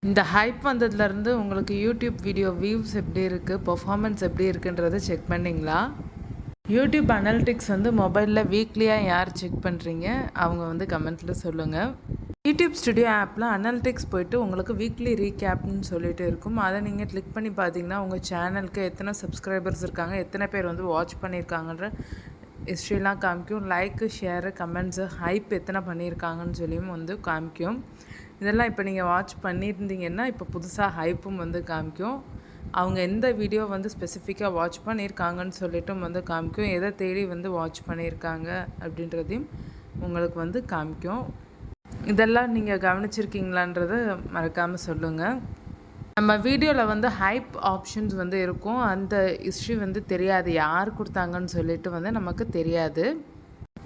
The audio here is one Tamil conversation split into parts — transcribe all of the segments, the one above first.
இந்த ஹைப் வந்ததுலேருந்து உங்களுக்கு யூடியூப் வீடியோ வியூஸ் எப்படி இருக்குது, பெர்ஃபார்மன்ஸ் எப்படி இருக்குன்றதை செக் பண்ணிங்களா? யூடியூப் அனலிட்டிக்ஸ் வந்து மொபைலில் வீக்லியாக யார் செக் பண்ணுறீங்க, அவங்க வந்து கமெண்ட்டில் சொல்லுங்கள். யூடியூப் ஸ்டுடியோ ஆப்பில் அனலிட்டிக்ஸ் போய்ட்டு உங்களுக்கு வீக்லி ரீகேப்னு சொல்லிட்டு இருக்கும். அதை நீங்கள் கிளிக் பண்ணி பார்த்தீங்கன்னா உங்கள் சேனலுக்கு எத்தனை சப்ஸ்கிரைபர்ஸ் இருக்காங்க, எத்தனை பேர் வந்து வாட்ச் பண்ணியிருக்காங்கன்ற ஹிஸ்ட்ரிலாம் காமிக்கும். லைக்கு, ஷேரு, கமெண்ட்ஸு, ஹைப் எத்தனை பண்ணியிருக்காங்கன்னு சொல்லியும் வந்து காமிக்கும். இதெல்லாம் இப்போ நீங்கள் வாட்ச் பண்ணியிருந்தீங்கன்னா இப்போ புதுசாக ஹைப்பும் வந்து காமிக்கும். அவங்க எந்த வீடியோ வந்து ஸ்பெசிஃபிக்காக வாட்ச் பண்ணியிருக்காங்கன்னு சொல்லிட்டும் வந்து காமிக்கும். எதை தேடி வந்து வாட்ச் பண்ணியிருக்காங்க அப்படின்றதையும் உங்களுக்கு வந்து காமிக்கும். இதெல்லாம் நீங்கள் கவனிச்சிருக்கீங்களான்றதை மறக்காமல் சொல்லுங்கள். நம்ம வீடியோவில் வந்து ஹைப் ஆப்ஷன்ஸ் வந்து இருக்கும். அந்த ஹிஸ்ட்ரி வந்து தெரியாது, யார் கொடுத்தாங்கன்னு சொல்லிட்டு வந்து நமக்கு தெரியாது.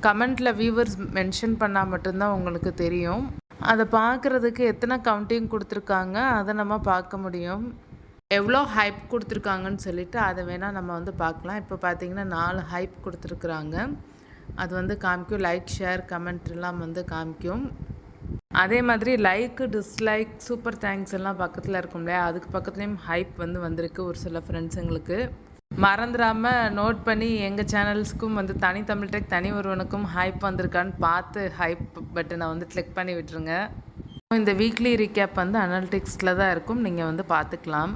கமெண்ட்டில் வியூவர்ஸ் மென்ஷன் பண்ணால் மட்டும்தான் உங்களுக்கு தெரியும். அதை பார்க்குறதுக்கு எத்தனை கவுண்டிங் கொடுத்துருக்காங்க அதை நம்ம பார்க்க முடியும். எவ்வளோ ஹைப் கொடுத்துருக்காங்கன்னு சொல்லிவிட்டு அதை வேணால் நம்ம வந்து பார்க்கலாம். இப்போ பார்த்தீங்கன்னா 4 ஹைப் கொடுத்துருக்குறாங்க. அது வந்து காமிக்கும். லைக், ஷேர், கமெண்ட் எல்லாம் வந்து காமிக்கும். அதே மாதிரி லைக்கு, டிஸ்லைக், சூப்பர் தேங்க்ஸ் எல்லாம் பக்கத்தில் இருக்கும் இல்லையா, அதுக்கு பக்கத்துலேயும் ஹைப் வந்து வந்திருக்கு ஒரு சில ஃப்ரெண்ட்ஸுங்களுக்கு. மறந்துடாமல் நோட் பண்ணி எங்கள் சேனல்ஸ்க்கும் வந்து தனி தமிழ் டெக் தனி ஒருவனுக்கும் ஹைப் வந்திருக்கான்னு பார்த்து ஹைப் பட்டனை வந்து கிளிக் பண்ணி விட்டுருங்க. இந்த வீக்லி ரீகேப் வந்து அனலிட்டிக்ஸில் தான் இருக்கும், நீங்கள் வந்து பார்த்துக்கலாம்.